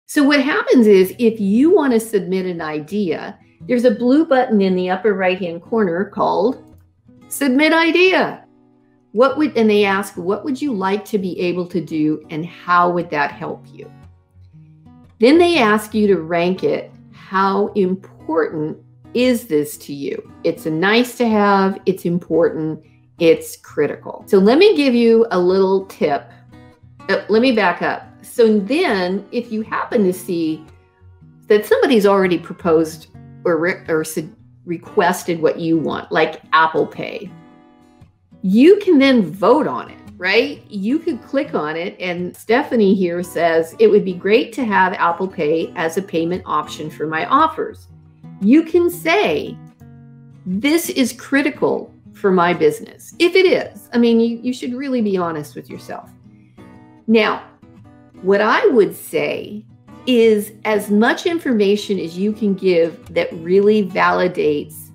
So what happens is if you want to submit an idea, there's a blue button in the upper right-hand corner called Submit Idea. And they ask, what would you like to be able to do and how would that help you? Then they ask you to rank it. How important is this to you? It's a nice to have, it's important, it's critical. So let me give you a little tip. Let me back up. So then if you happen to see that somebody's already proposed or requested what you want, like Apple Pay, you can then vote on it, right? You could click on it, and Stephanie here says, it would be great to have Apple Pay as a payment option for my offers. You can say, this is critical for my business. If it is, I mean, you should really be honest with yourself. Now, what I would say is as much information as you can give that really validates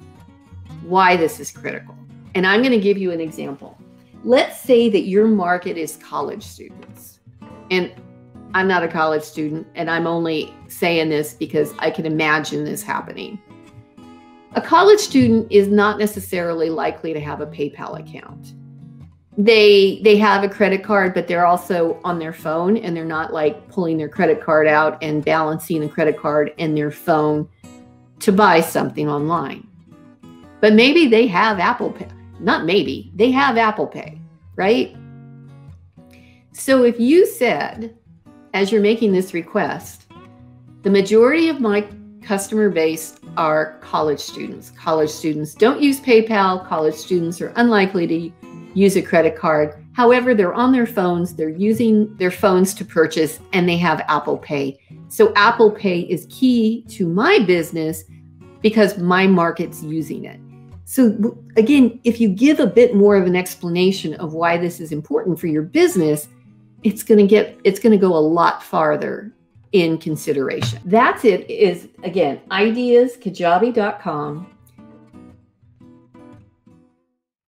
why this is critical. And I'm going to give you an example. Let's say that your market is college students. And I'm not a college student, and I'm only saying this because I can imagine this happening. A college student is not necessarily likely to have a PayPal account. They have a credit card, but they're also on their phone, and they're not like pulling their credit card out and balancing the credit card and their phone to buy something online. But maybe they have Apple Pay. Not maybe, they have Apple Pay, right? So if you said, as you're making this request, the majority of my customer base are college students. College students don't use PayPal. College students are unlikely to use a credit card. However, they're on their phones, they're using their phones to purchase, and they have Apple Pay. So Apple Pay is key to my business because my market's using it. So again, if you give a bit more of an explanation of why this is important for your business, it's going to go a lot farther in consideration. That's it. Is again, ideaskajabi.com.